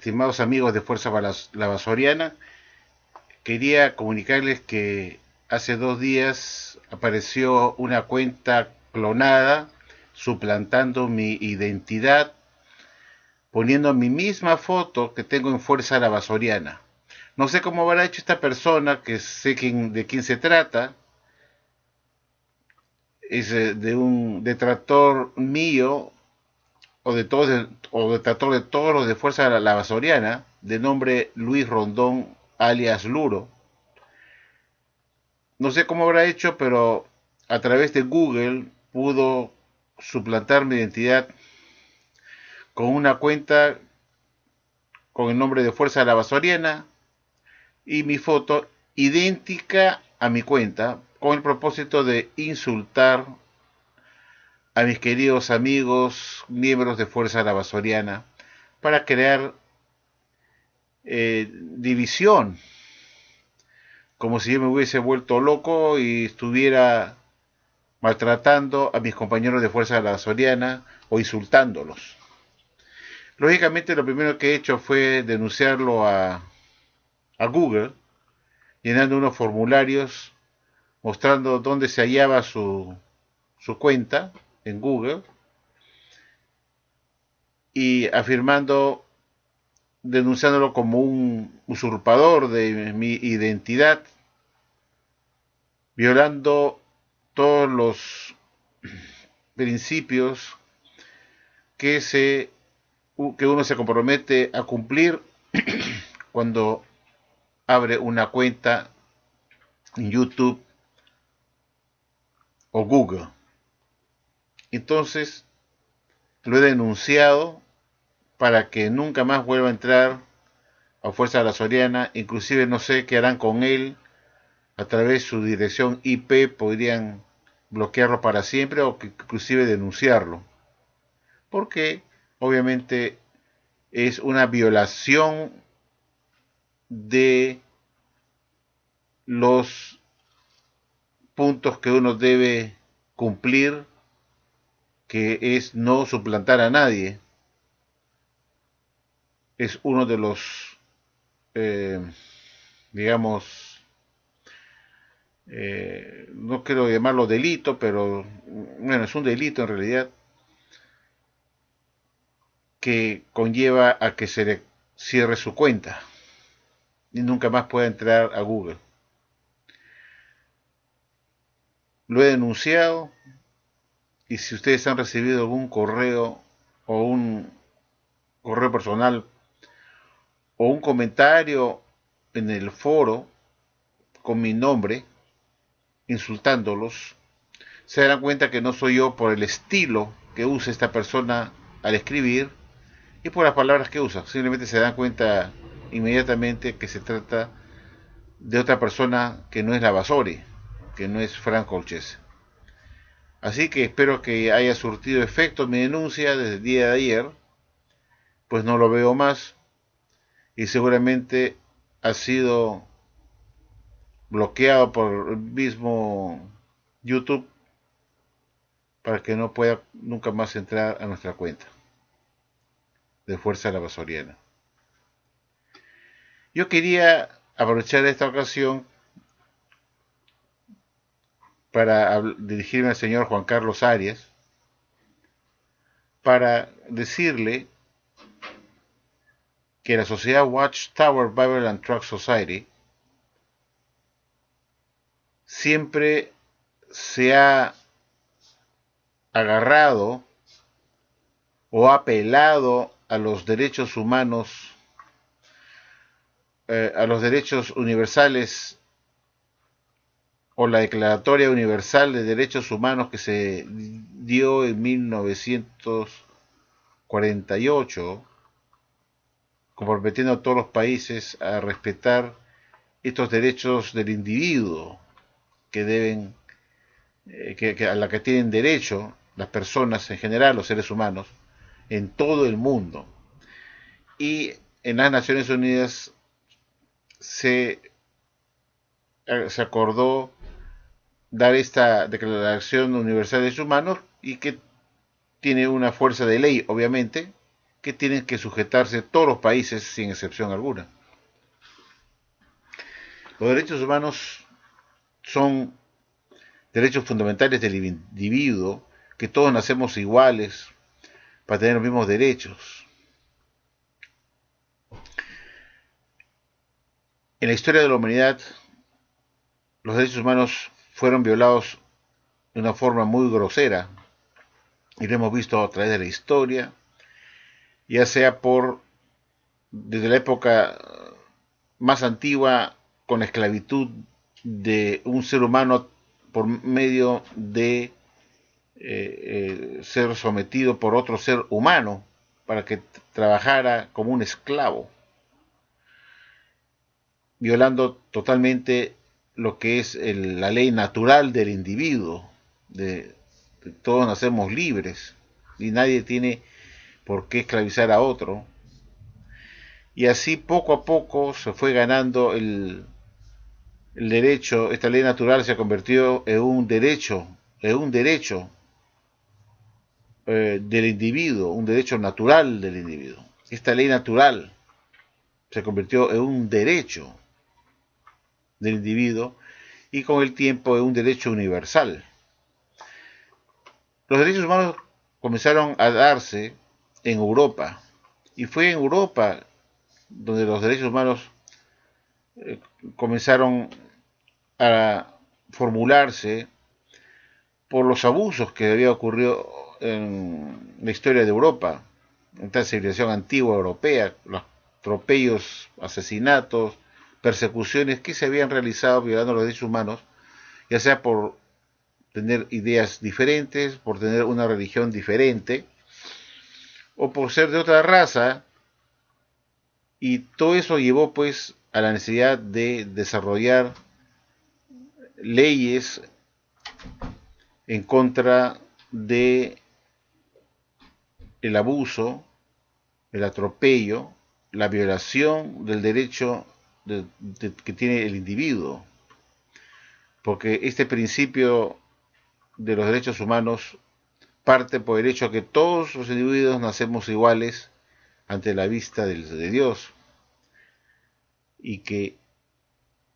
estimados amigos de Fuerza Lavasoriana, quería comunicarles que hace 2 días apareció una cuenta clonada suplantando mi identidad, poniendo mi misma foto que tengo en Fuerza Lavasoriana. No sé cómo habrá hecho esta persona, que sé de quién se trata. Es de un detractor mío o de todos, o detractor de todos los de Fuerza Lavasoriana, de nombre Luis Rondón, alias Luro. No sé cómo habrá hecho, pero a través de Google pudo suplantar mi identidad con una cuenta con el nombre de Fuerza Lavasoriana y mi foto idéntica a mi cuenta, con el propósito de insultar a mis queridos amigos, miembros de Fuerza Lavasoriana, para crear división, como si yo me hubiese vuelto loco y estuviera maltratando a mis compañeros de Fuerza Lavasoriana o insultándolos. Lógicamente, lo primero que he hecho fue denunciarlo a Google, llenando unos formularios mostrando dónde se hallaba su cuenta en Google y afirmando, denunciándolo como un usurpador de mi identidad, violando todos los principios que uno se compromete a cumplir cuando abre una cuenta en YouTube o Google. Entonces lo he denunciado para que nunca más vuelva a entrar a Fuerza Lavasoriana. Inclusive no sé qué harán con él. A través de su dirección IP podrían bloquearlo para siempre o inclusive denunciarlo, porque obviamente es una violación de los puntos que uno debe cumplir, que es no suplantar a nadie. Es uno de los, eh, digamos, no quiero llamarlo delito, pero bueno, es un delito en realidad, que conlleva a que se le cierre su cuenta y nunca más pueda entrar a Google. Lo he denunciado, y si ustedes han recibido algún correo o un correo personal o un comentario en el foro con mi nombre insultándolos, se darán cuenta que no soy yo, por el estilo que usa esta persona al escribir y por las palabras que usa. Simplemente se dan cuenta inmediatamente que se trata de otra persona que no es Lavasori, que no es Frank Olchese. Así que espero que haya surtido efecto mi denuncia desde el día de ayer, pues no lo veo más y seguramente ha sido bloqueado por el mismo YouTube para que no pueda nunca más entrar a nuestra cuenta de Fuerza Lavasoriana. Yo quería aprovechar esta ocasión para dirigirme al señor Juan Carlos Arias, para decirle que la sociedad Watchtower Bible and Truck Society siempre se ha agarrado o ha apelado a los derechos humanos, a los derechos universales o la Declaratoria Universal de Derechos Humanos que se dio en 1948, comprometiendo a todos los países a respetar estos derechos del individuo que deben, a la que tienen derecho las personas en general, los seres humanos, en todo el mundo. Y en las Naciones Unidas se acordó dar esta Declaración Universal de Derechos Humanos, y que tiene una fuerza de ley, obviamente, que tienen que sujetarse todos los países sin excepción alguna. Los derechos humanos son derechos fundamentales del individuo, que todos nacemos iguales para tener los mismos derechos. En la historia de la humanidad, los derechos humanos fueron violados de una forma muy grosera, y lo hemos visto a través de la historia, ya sea desde la época más antigua, con la esclavitud de un ser humano por medio de ser sometido por otro ser humano para que trabajara como un esclavo, violando totalmente lo que es la ley natural del individuo. Todos nacemos libres y nadie tiene por qué esclavizar a otro. Y así poco a poco se fue ganando el derecho. Esta ley natural se convirtió en un derecho del individuo, un derecho natural del individuo. Esta ley natural se convirtió en un derecho del individuo y con el tiempo en un derecho universal. Los derechos humanos comenzaron a darse en Europa, y fue en Europa donde los derechos humanos comenzaron a formularse por los abusos que había ocurrido en la historia de Europa, en esta civilización antigua europea, los atropellos, asesinatos, persecuciones que se habían realizado violando los derechos humanos, ya sea por tener ideas diferentes, por tener una religión diferente, o por ser de otra raza, y todo eso llevó pues a la necesidad de desarrollar leyes en contra de el abuso, el atropello, la violación del derecho que tiene el individuo, porque este principio de los derechos humanos parte por el hecho que todos los individuos nacemos iguales ante la vista de Dios, y que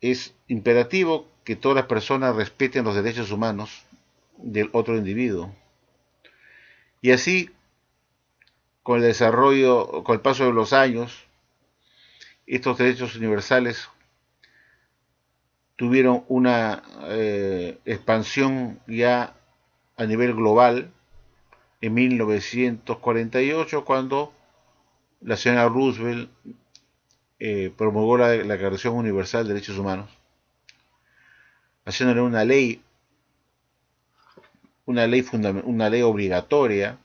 es imperativo que todas las personas respeten los derechos humanos del otro individuo. Y así, con el desarrollo, con el paso de los años, estos derechos universales tuvieron una expansión ya a nivel global en 1948, cuando la señora Roosevelt promulgó la Declaración Universal de Derechos Humanos, haciéndole una ley obligatoria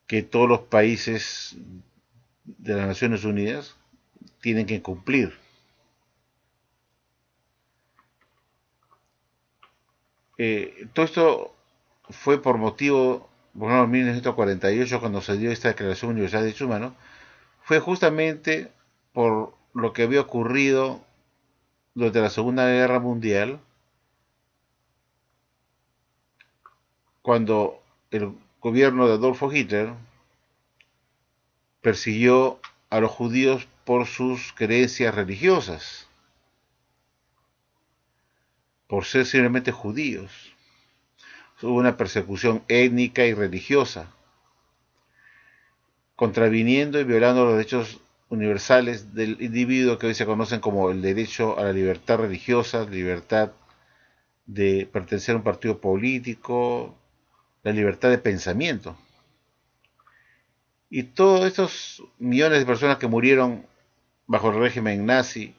que todos los países de las Naciones Unidas tienen que cumplir. Todo esto fue por motivo, por ejemplo, en 1948, cuando se dio esta Declaración Universal de Derechos Humanos, fue justamente por lo que había ocurrido durante la Segunda Guerra Mundial, cuando el gobierno de Adolfo Hitler persiguió a los judíos por sus creencias religiosas, por ser simplemente judíos. Hubo una persecución étnica y religiosa, contraviniendo y violando los derechos universales del individuo, que hoy se conocen como el derecho a la libertad religiosa, libertad de pertenecer a un partido político, la libertad de pensamiento. Y todos estos millones de personas que murieron bajo el régimen nazi,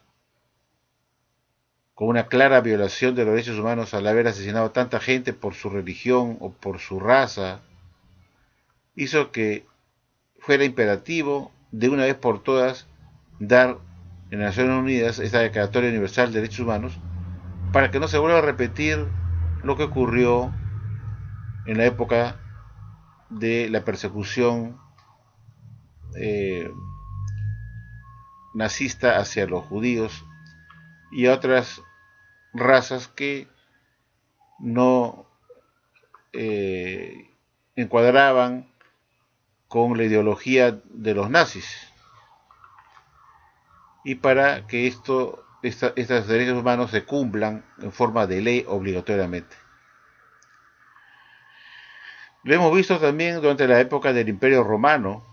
con una clara violación de los derechos humanos al haber asesinado a tanta gente por su religión o por su raza, hizo que fuera imperativo de una vez por todas dar en las Naciones Unidas esta Declaratoria Universal de Derechos Humanos, para que no se vuelva a repetir lo que ocurrió en la época de la persecución eh, nazista hacia los judíos y otras razas que no encuadraban con la ideología de los nazis, y para que estos derechos humanos se cumplan en forma de ley obligatoriamente. Lo hemos visto también durante la época del Imperio Romano,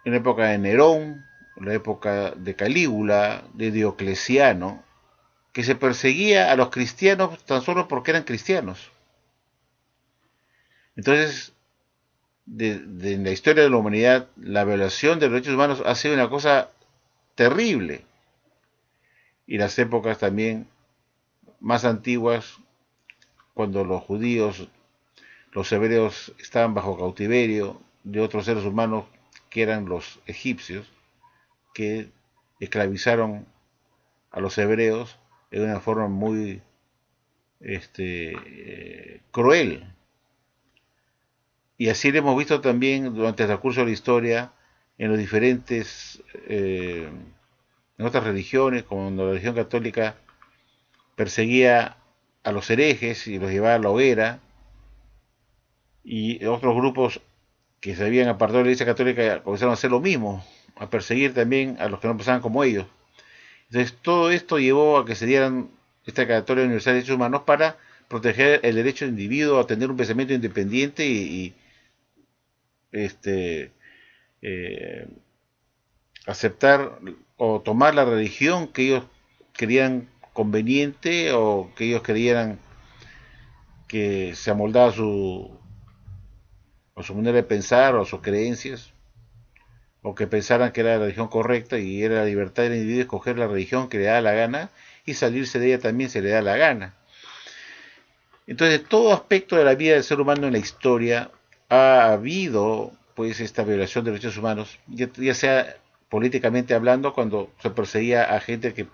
en la época de Nerón, en la época de Calígula, de Diocleciano, que se perseguía a los cristianos tan solo porque eran cristianos. Entonces, en la historia de la humanidad, la violación de los derechos humanos ha sido una cosa terrible. Y las épocas también más antiguas, cuando los judíos, los hebreos estaban bajo cautiverio de otros seres humanos que eran los egipcios, que esclavizaron a los hebreos de una forma muy cruel. Y así lo hemos visto también durante el transcurso de la historia en los diferentes, en otras religiones, como la religión católica perseguía a los herejes y los llevaba a la hoguera, y otros grupos que se habían apartado de la Iglesia Católica comenzaron a hacer lo mismo, a perseguir también a los que no pensaban como ellos. Entonces todo esto llevó a que se dieran esta declaratoria universal de derechos humanos para proteger el derecho del individuo a tener un pensamiento independiente y este, eh, aceptar o tomar la religión que ellos querían conveniente o que ellos creyeran que se amoldaba a su manera de pensar o a sus creencias, o que pensaran que era la religión correcta y era la libertad del individuo escoger la religión que le da la gana y salirse de ella también se le da la gana. Entonces, todo aspecto de la vida del ser humano en la historia ha habido pues esta violación de derechos humanos, ya sea políticamente hablando, cuando se perseguía a gente que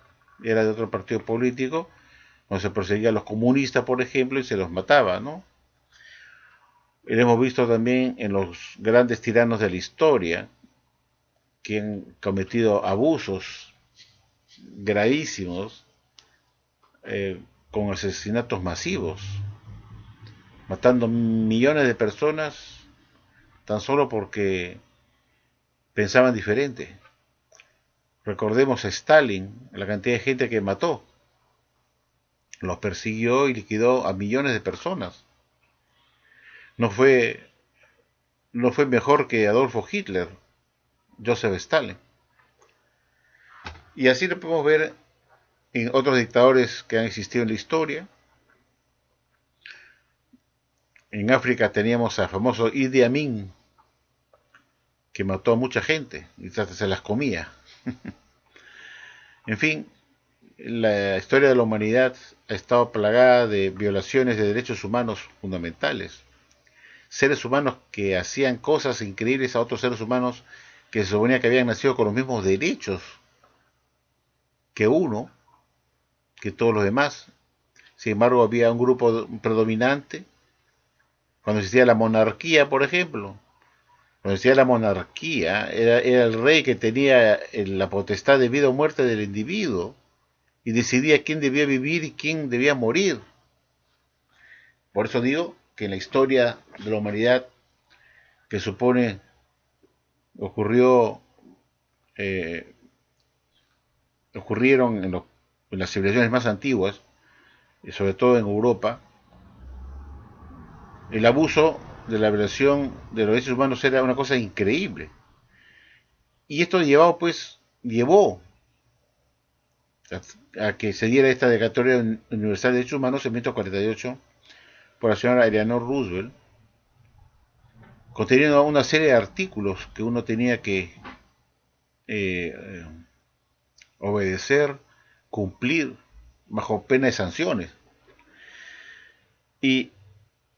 era de otro partido político, cuando se perseguía a los comunistas, por ejemplo, y se los mataba, ¿no? Y lo hemos visto también en los grandes tiranos de la historia, que han cometido abusos gravísimos, con asesinatos masivos, matando millones de personas tan solo porque pensaban diferente. Recordemos a Stalin, la cantidad de gente que mató, los persiguió y liquidó a millones de personas. No fue, no fue mejor que Adolfo Hitler, Joseph Stalin. Y así lo podemos ver en otros dictadores que han existido en la historia. En África teníamos al famoso Idi Amin, que mató a mucha gente y se las comía. En fin, la historia de la humanidad ha estado plagada de violaciones de derechos humanos fundamentales. Seres humanos que hacían cosas increíbles a otros seres humanos que se suponía que habían nacido con los mismos derechos que uno, que todos los demás. Sin embargo, había un grupo predominante. Cuando existía la monarquía, por ejemplo, cuando existía la monarquía, era el rey que tenía la potestad de vida o muerte del individuo y decidía quién debía vivir y quién debía morir. Por eso digo que en la historia de la humanidad, que supone ocurrió, eh, ocurrieron en las civilizaciones más antiguas, y sobre todo en Europa, el abuso de la violación de los derechos humanos era una cosa increíble. Y esto llevó a que se diera esta Declaratoria Universal de Derechos Humanos en 1948 por la señora Eleanor Roosevelt, conteniendo una serie de artículos que uno tenía que eh, obedecer, cumplir, bajo pena de sanciones. Y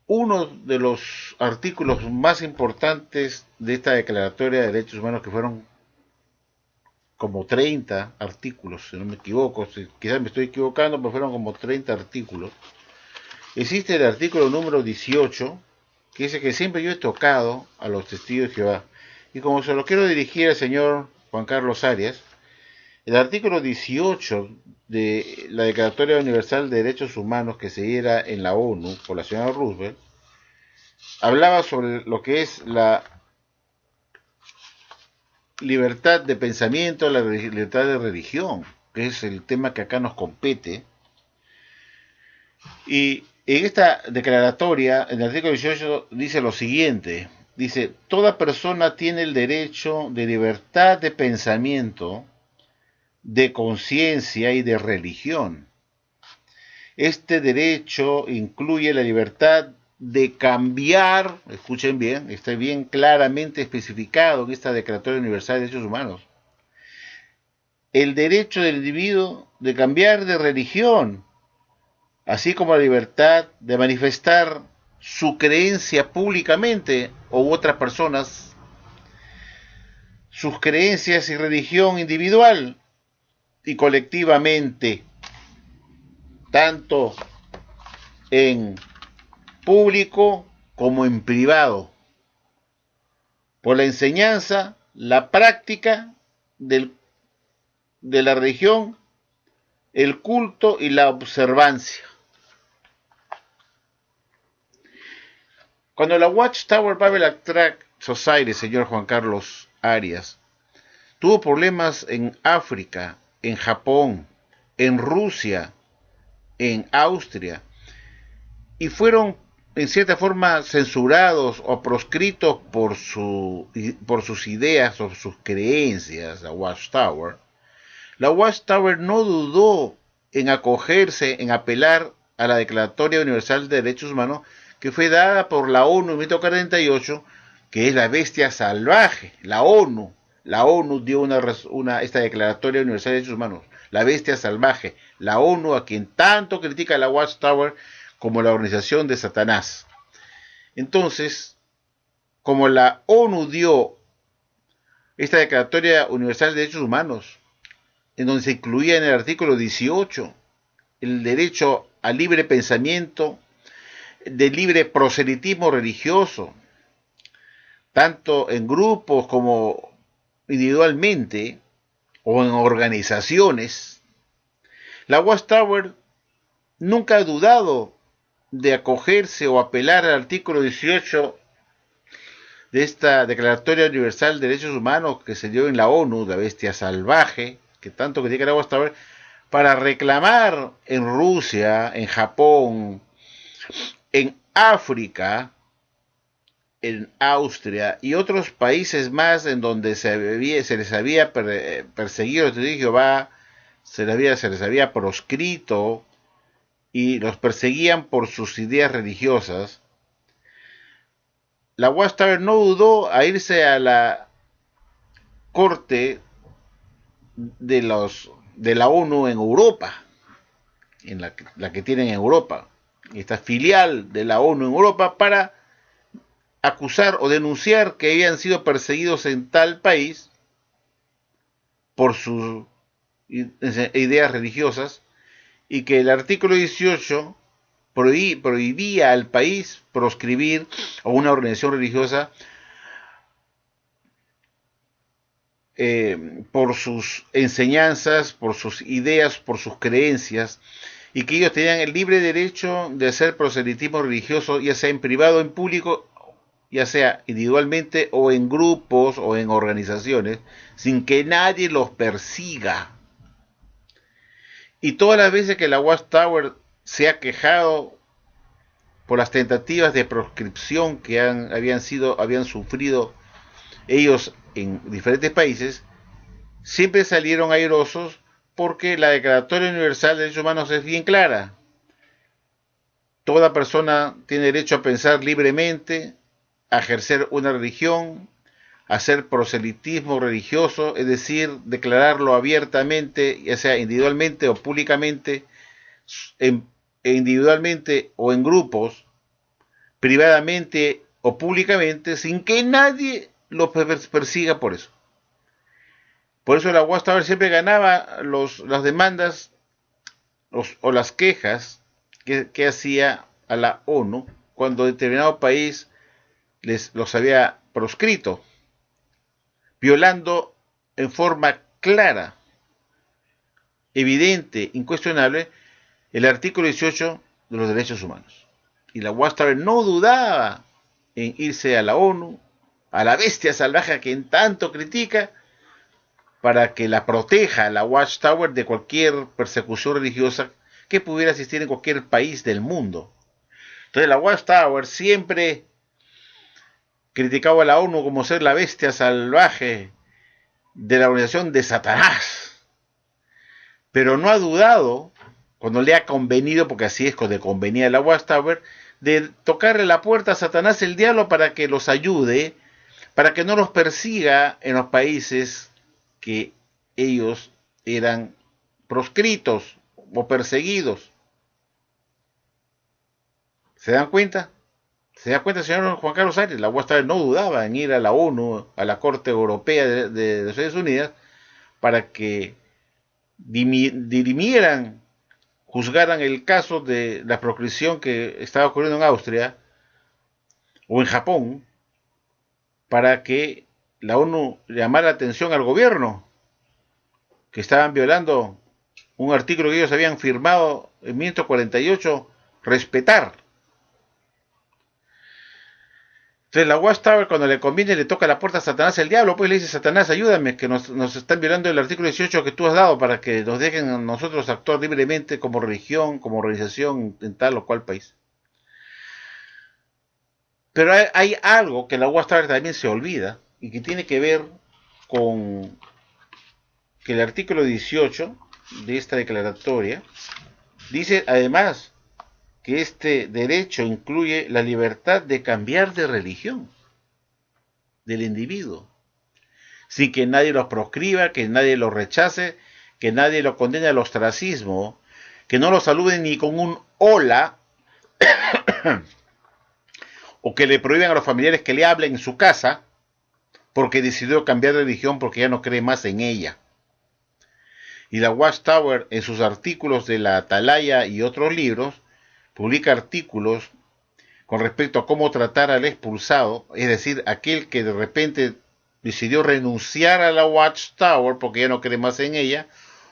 uno de los artículos más importantes de esta Declaratoria de Derechos Humanos, que fueron como 30 artículos, si no me equivoco, quizás me estoy equivocando, pero fueron como 30 artículos. Existe el artículo número 18, que dice que siempre yo he tocado a los testigos de Jehová. Y como se lo quiero dirigir al señor Juan Carlos Arias, el artículo 18 de la Declaratoria Universal de Derechos Humanos que se diera en la ONU por la señora Roosevelt, hablaba sobre lo que es la libertad de pensamiento, la libertad de religión, que es el tema que acá nos compete. Y en esta declaratoria, en el artículo 18, dice lo siguiente. Dice, toda persona tiene el derecho de libertad de pensamiento, de conciencia y de religión. Este derecho incluye la libertad de cambiar, escuchen bien, está bien claramente especificado en esta Declaratoria Universal de Derechos Humanos, el derecho del individuo de cambiar de religión, así como la libertad de manifestar su creencia públicamente o otras personas, sus creencias y religión individual y colectivamente, tanto en público como en privado, por la enseñanza, la práctica de la religión, el culto y la observancia. Cuando la Watchtower Bible Tract Society, señor Juan Carlos Arias, tuvo problemas en África, en Japón, en Rusia, en Austria, y fueron en cierta forma censurados o proscritos por sus ideas o sus creencias, la Watchtower no dudó en acogerse, en apelar a la Declaratoria Universal de Derechos Humanos que fue dada por la ONU en 1948, que es la bestia salvaje. La ONU dio esta Declaratoria Universal de Derechos Humanos, la bestia salvaje, la ONU a quien tanto critica la Watchtower como la organización de Satanás. Entonces, como la ONU dio esta Declaratoria Universal de Derechos Humanos, en donde se incluía en el artículo 18 el derecho al libre pensamiento, de libre proselitismo religioso, tanto en grupos como individualmente o en organizaciones, la Watchtower nunca ha dudado de acogerse o apelar al artículo 18 de esta Declaratoria Universal de Derechos Humanos que se dio en la ONU, la bestia salvaje, que tanto critica la Watchtower, para reclamar en Rusia, en Japón, en África, en Austria y otros países más en donde se les había perseguido el testigo de Jehová, se les había proscrito y los perseguían por sus ideas religiosas. La Watchtower no dudó a irse a la corte de la ONU en Europa, en la que tienen en Europa, esta filial de la ONU en Europa, para acusar o denunciar que habían sido perseguidos en tal país por sus ideas religiosas y que el artículo 18 prohibía al país proscribir a una organización religiosa por sus enseñanzas, por sus ideas, por sus creencias, y que ellos tenían el libre derecho de hacer proselitismo religioso, ya sea en privado o en público, ya sea individualmente o en grupos o en organizaciones, sin que nadie los persiga. Y todas las veces que la Watchtower se ha quejado por las tentativas de proscripción que habían sufrido ellos en diferentes países, siempre salieron airosos porque la Declaratoria Universal de Derechos Humanos es bien clara. Toda persona tiene derecho a pensar libremente, a ejercer una religión, a hacer proselitismo religioso, es decir, declararlo abiertamente, ya sea individualmente o públicamente, individualmente o en grupos, privadamente o públicamente, sin que nadie lo persiga por eso. Por eso la Watchtower siempre ganaba las demandas o las quejas que hacía a la ONU cuando determinado país los había proscrito, violando en forma clara, evidente, incuestionable, el artículo 18 de los derechos humanos. Y la Watchtower no dudaba en irse a la ONU, a la bestia salvaje a quien tanto critica, para que la proteja, la Watchtower, de cualquier persecución religiosa que pudiera existir en cualquier país del mundo. Entonces la Watchtower siempre criticaba a la ONU como ser la bestia salvaje de la organización de Satanás, pero no ha dudado, cuando le ha convenido, porque así es cuando le convenía a la Watchtower, de tocarle la puerta a Satanás el diablo para que los ayude, para que no los persiga en los países que ellos eran proscritos o perseguidos. ¿Se dan cuenta? ¿Se da cuenta, señor Juan Carlos Arias? La Watchtower no dudaba en ir a la ONU, a la Corte Europea de Naciones Unidas, para que dirimieran, juzgaran el caso de la proscripción que estaba ocurriendo en Austria o en Japón, para que la ONU llamara la atención al gobierno, que estaban violando un artículo que ellos habían firmado en 1948, respetar. Entonces la Watchtower, cuando le conviene, le toca la puerta a Satanás el diablo, pues le dice: Satanás, ayúdame, que nos están violando el artículo 18 que tú has dado para que nos dejen a nosotros actuar libremente como religión, como organización en tal o cual país. Pero hay algo que la Watchtower también se olvida y que tiene que ver con que el artículo 18 de esta declaratoria dice además que este derecho incluye la libertad de cambiar de religión del individuo, sin que nadie los proscriba, que nadie los rechace, que nadie los condene al ostracismo, que no los saluden ni con un hola, o que le prohíban a los familiares que le hablen en su casa, porque decidió cambiar de religión porque ya no cree más en ella. Y la Watchtower, en sus artículos de la Atalaya y otros libros, publica artículos con respecto a cómo tratar al expulsado, es decir, aquel que de repente decidió renunciar a la Watchtower porque ya no cree más en ella,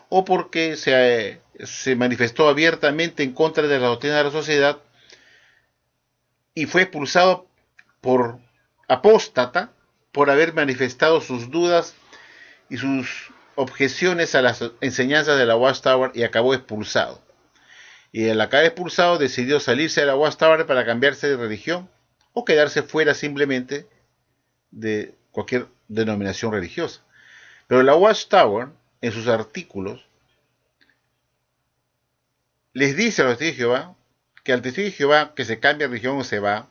o porque se manifestó abiertamente en contra de la doctrina de la sociedad y fue expulsado por apóstata por haber manifestado sus dudas y sus objeciones a las enseñanzas de la Watchtower y acabó expulsado. Y al acabar expulsado decidió salirse de la Watchtower para cambiarse de religión o quedarse fuera simplemente de cualquier denominación religiosa. Pero la Watchtower, en sus artículos, les dice a los testigos de Jehová que al testigo de Jehová que se cambia de religión o se va,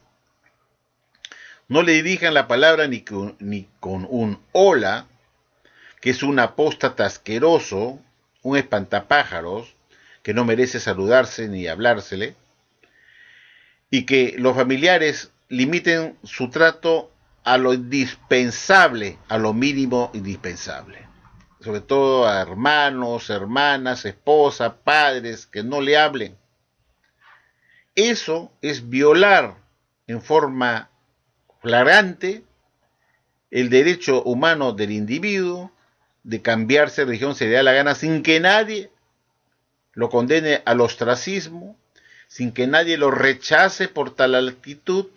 no le dirijan la palabra ni con un hola, que es un apóstata asqueroso, un espantapájaros, que no merece saludarse ni hablársele, y que los familiares limiten su trato a lo indispensable, a lo mínimo indispensable. Sobre todo a hermanos, hermanas, esposa, padres, que no le hablen. Eso es violar en forma flagrante el derecho humano del individuo de cambiarse de religión si le da la gana, sin que nadie lo condene al ostracismo, sin que nadie lo rechace por tal actitud,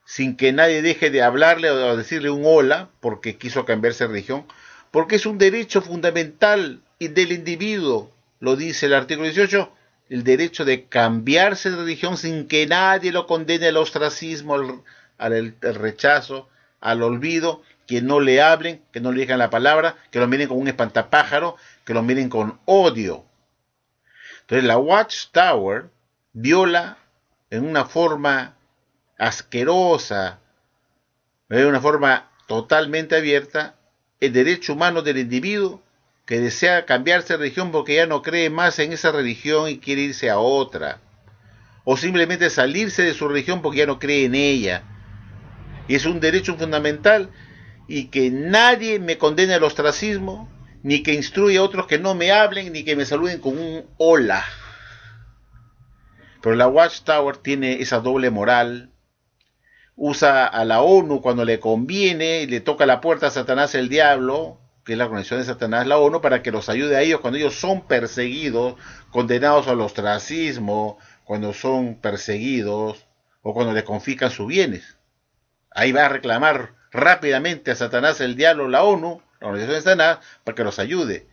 sin que nadie deje de hablarle o decirle un hola porque quiso cambiarse de religión, porque es un derecho fundamental del individuo, lo dice el artículo 18, el derecho de cambiarse de religión sin que nadie lo condene al ostracismo, al rechazo, al olvido, que no le hablen, que no le digan la palabra, que lo miren con un espantapájaro, que lo miren con odio. Entonces la Watchtower viola en una forma asquerosa, de una forma totalmente abierta, el derecho humano del individuo que desea cambiarse de religión porque ya no cree más en esa religión y quiere irse a otra, o simplemente salirse de su religión porque ya no cree en ella. Y es un derecho fundamental, y que nadie me condene al ostracismo, ni que instruya a otros que no me hablen, ni que me saluden con un hola. Pero la Watchtower tiene esa doble moral, usa a la ONU cuando le conviene y le toca la puerta a Satanás el diablo, que es la organización de Satanás, la ONU, para que los ayude a ellos cuando ellos son perseguidos, condenados al ostracismo, cuando son perseguidos o cuando le confiscan sus bienes. Ahí va a reclamar rápidamente a Satanás el diablo la ONU organización de Satanás para que los ayude.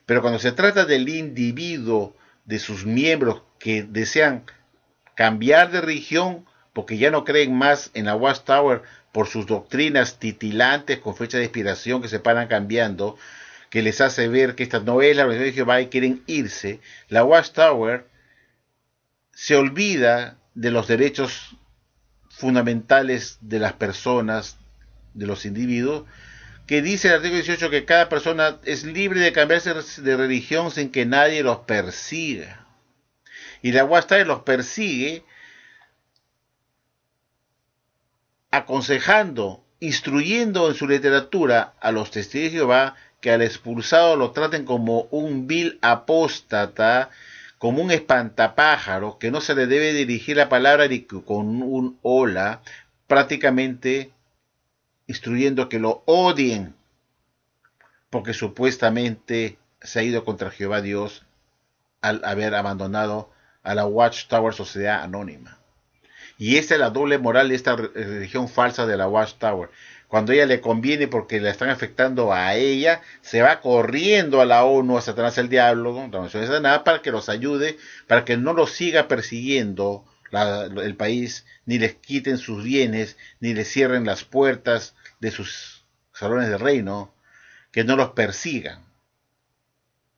Pero cuando se trata del individuo, de sus miembros que desean cambiar de religión porque ya no creen más en la Watchtower por sus doctrinas titilantes con fecha de expiración que se paran cambiando, que les hace ver que esta no es la religión de Jehová y quieren irse, la Watchtower se olvida de los derechos fundamentales de las personas, de los individuos, que dice el artículo 18 que cada persona es libre de cambiarse de religión sin que nadie los persiga. Y la Watchtower los persigue aconsejando, instruyendo en su literatura a los testigos de Jehová que al expulsado lo traten como un vil apóstata, como un espantapájaro, que no se le debe dirigir la palabra ni con un hola, prácticamente instruyendo que lo odien, porque supuestamente se ha ido contra Jehová Dios al haber abandonado a la Watchtower Sociedad Anónima. Y esa es la doble moral de esta religión falsa de la Watchtower. Cuando a ella le conviene porque la están afectando a ella, se va corriendo a la ONU, a Satanás el Diablo, la Nación de Satanás, para que los ayude, para que no los siga persiguiendo el país, ni les quiten sus bienes, ni les cierren las puertas de sus salones de reino, que no los persigan.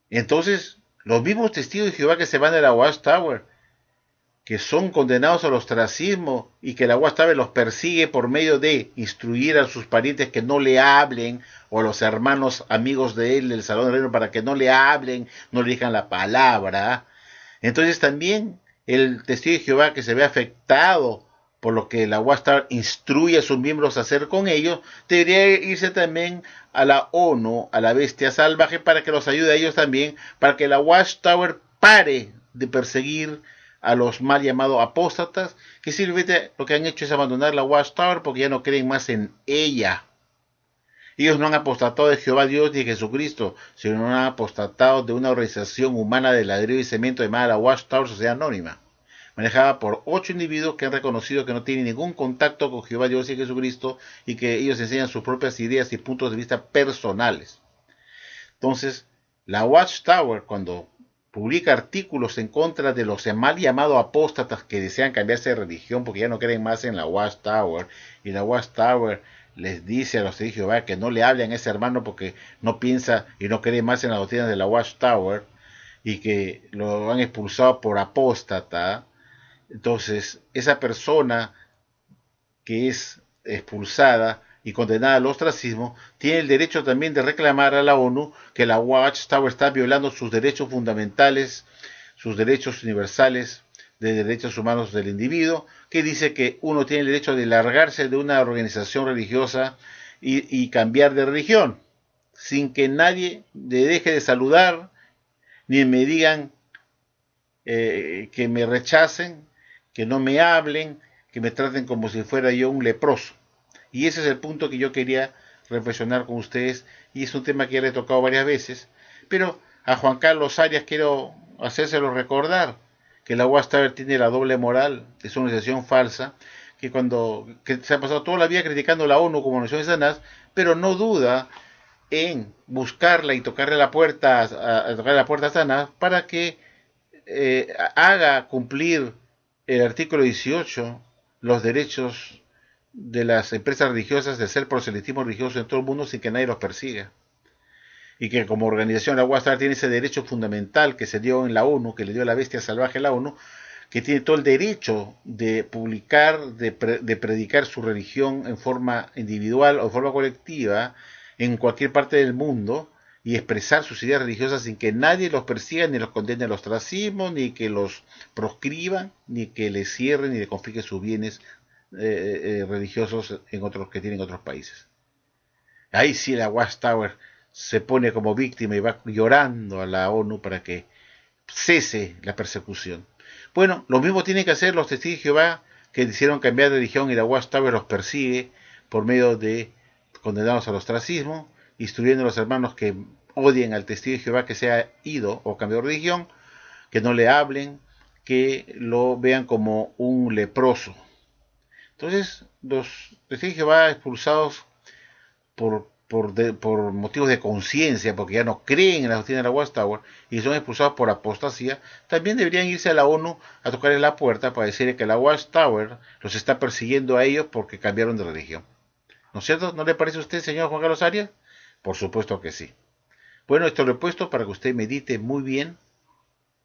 Entonces, los mismos testigos de Jehová que se van de la Watchtower, que son condenados al ostracismo y que la Watchtower los persigue por medio de instruir a sus parientes que no le hablen, o a los hermanos amigos de él del Salón del Reino para que no le hablen, no le digan la palabra. Entonces también el testigo de Jehová que se ve afectado por lo que la Watchtower instruye a sus miembros a hacer con ellos, debería irse también a la ONU, a la bestia salvaje, para que los ayude a ellos también, para que la Watchtower pare de perseguir a los mal llamados apóstatas, que simplemente lo que han hecho es abandonar la Watchtower porque ya no creen más en ella. Ellos no han apostatado de Jehová Dios ni de Jesucristo, sino han apostatado de una organización humana de ladrillo y cemento llamada la Watchtower Sociedad Anónima, manejada por 8 individuos que han reconocido que no tienen ningún contacto con Jehová Dios y Jesucristo y que ellos enseñan sus propias ideas y puntos de vista personales. Entonces, la Watchtower, cuando publica artículos en contra de los mal llamados apóstatas que desean cambiarse de religión porque ya no creen más en la Watchtower, y la Watchtower les dice a los testigos de Jehová que no le hablen a ese hermano porque no piensa y no cree más en las doctrinas de la Watchtower y que lo han expulsado por apóstata. Entonces, esa persona que es expulsada y condenada al ostracismo, tiene el derecho también de reclamar a la ONU que la Watchtower está violando sus derechos fundamentales, sus derechos universales de derechos humanos del individuo, que dice que uno tiene el derecho de largarse de una organización religiosa y cambiar de religión, sin que nadie le deje de saludar, ni me digan que me rechacen, que no me hablen, que me traten como si fuera yo un leproso. Y ese es el punto que yo quería reflexionar con ustedes, y es un tema que ya le he tocado varias veces, pero a Juan Carlos Arias quiero hacérselo recordar, que la Watchtower tiene la doble moral, es una organización falsa, que se ha pasado toda la vida criticando a la ONU como nación de Satanás, pero no duda en buscarla y tocarle la puerta a tocarle la puerta a Satanás para que haga cumplir el artículo 18, los derechos de las empresas religiosas de hacer proselitismo religioso en todo el mundo sin que nadie los persiga. Y que como organización la Watchtower tiene ese derecho fundamental que se dio en la ONU, que le dio la bestia salvaje a la ONU, que tiene todo el derecho de publicar, de predicar su religión en forma individual o en forma colectiva en cualquier parte del mundo, y expresar sus ideas religiosas sin que nadie los persiga, ni los condene al ostracismo, ni que los proscriban, ni que les cierren, ni le confisque sus bienes religiosos en otros que tienen otros países. Ahí sí la Watchtower se pone como víctima y va llorando a la ONU para que cese la persecución. Bueno, lo mismo tienen que hacer los testigos de Jehová que hicieron cambiar de religión y la Watchtower los persigue por medio de condenados al ostracismo, instruyendo a los hermanos que odien al testigo de Jehová que se ha ido o cambiado de religión, que no le hablen, que lo vean como un leproso. Entonces, los testigos de Jehová expulsados por por motivos de conciencia, porque ya no creen en la doctrina de la Watchtower y son expulsados por apostasía, también deberían irse a la ONU a tocarle la puerta para decirle que la Watchtower los está persiguiendo a ellos porque cambiaron de religión. ¿No es cierto? ¿No le parece a usted, señor Juan Carlos Arias? Por supuesto que sí. Bueno, esto lo he puesto para que usted medite muy bien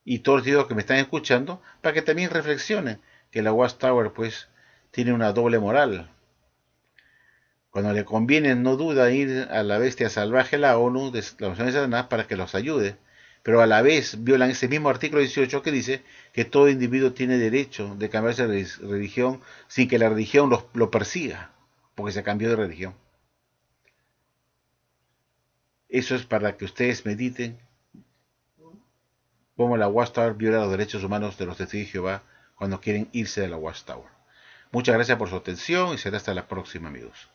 y todos los que me están escuchando, para que también reflexionen que la Watchtower pues tiene una doble moral. Cuando le conviene, no duda ir a la bestia salvaje, la ONU, de la Organización de Satanás, para que los ayude. Pero a la vez violan ese mismo artículo 18 que dice que todo individuo tiene derecho de cambiarse de religión sin que la religión lo persiga, porque se cambió de religión. Eso es para que ustedes mediten cómo la Watchtower viola los derechos humanos de los testigos de Jehová cuando quieren irse de la Watchtower. Muchas gracias por su atención y será hasta la próxima, amigos.